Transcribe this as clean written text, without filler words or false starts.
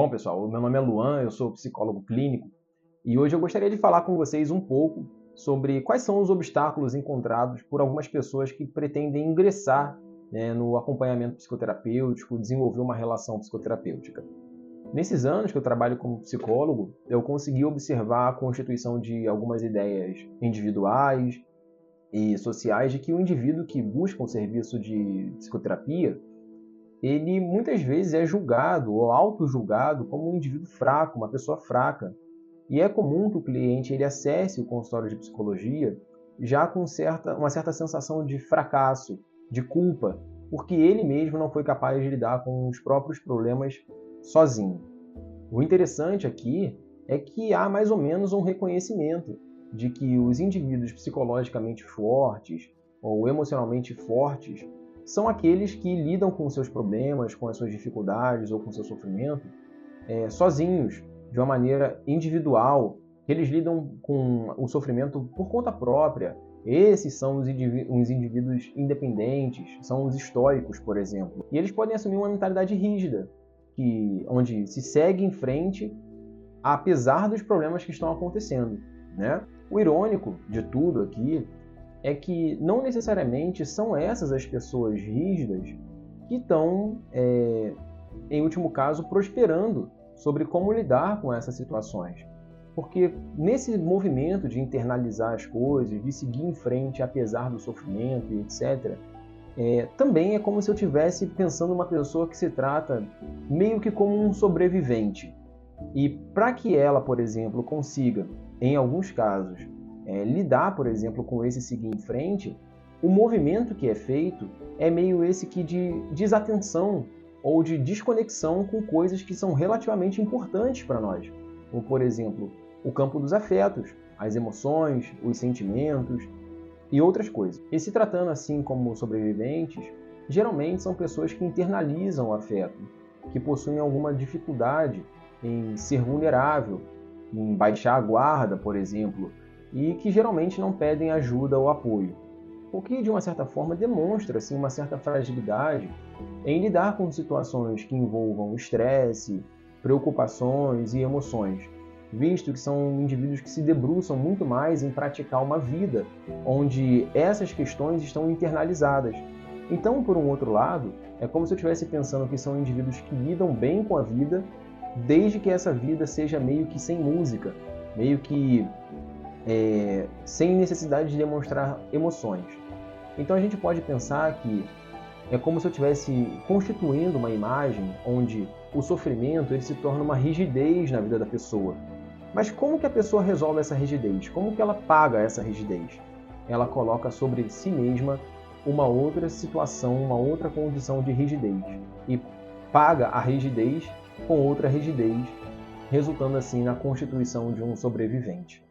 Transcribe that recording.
Bom, pessoal, o meu nome é Luan, eu sou psicólogo clínico e hoje eu gostaria de falar com vocês um pouco sobre quais são os obstáculos encontrados por algumas pessoas que pretendem ingressar, no acompanhamento psicoterapêutico, desenvolver uma relação psicoterapêutica. Nesses anos que eu trabalho como psicólogo, eu consegui observar a constituição de algumas ideias individuais e sociais de que o indivíduo que busca um serviço de psicoterapia ele muitas vezes é julgado ou auto-julgado como um indivíduo fraco, uma pessoa fraca. E é comum que o cliente ele acesse o consultório de psicologia já com uma certa sensação de fracasso, de culpa, porque ele mesmo não foi capaz de lidar com os próprios problemas sozinho. O interessante aqui é que há mais ou menos um reconhecimento de que os indivíduos psicologicamente fortes ou emocionalmente fortes são aqueles que lidam com seus problemas, com as suas dificuldades ou com seu sofrimento sozinhos, de uma maneira individual, que eles lidam com o sofrimento por conta própria. Esses são os indivíduos independentes, são os estoicos, por exemplo. E eles podem assumir uma mentalidade rígida, onde se segue em frente apesar dos problemas que estão acontecendo, né? O irônico de tudo aqui é que não necessariamente são essas as pessoas rígidas que estão, em último caso, prosperando sobre como lidar com essas situações. Porque nesse movimento de internalizar as coisas, de seguir em frente apesar do sofrimento e etc., também é como se eu estivesse pensando uma pessoa que se trata meio que como um sobrevivente. E para que ela, por exemplo, consiga, em alguns casos, lidar, por exemplo, com esse seguir em frente, o movimento que é feito é meio esse que de desatenção ou de desconexão com coisas que são relativamente importantes para nós, como, por exemplo, o campo dos afetos, as emoções, os sentimentos e outras coisas. E se tratando assim como sobreviventes, geralmente são pessoas que internalizam o afeto, que possuem alguma dificuldade em ser vulnerável, em baixar a guarda, por exemplo, e que geralmente não pedem ajuda ou apoio. O que, de uma certa forma, demonstra assim, uma certa fragilidade em lidar com situações que envolvam estresse, preocupações e emoções, visto que são indivíduos que se debruçam muito mais em praticar uma vida onde essas questões estão internalizadas. Então, por um outro lado, é como se eu estivesse pensando que são indivíduos que lidam bem com a vida, desde que essa vida seja meio que sem música, meio que sem necessidade de demonstrar emoções. Então a gente pode pensar que é como se eu estivesse constituindo uma imagem onde o sofrimento ele se torna uma rigidez na vida da pessoa. Mas como que a pessoa resolve essa rigidez? Como que ela paga essa rigidez? Ela coloca sobre si mesma uma outra situação, uma outra condição de rigidez e paga a rigidez com outra rigidez, resultando assim na constituição de um sobrevivente.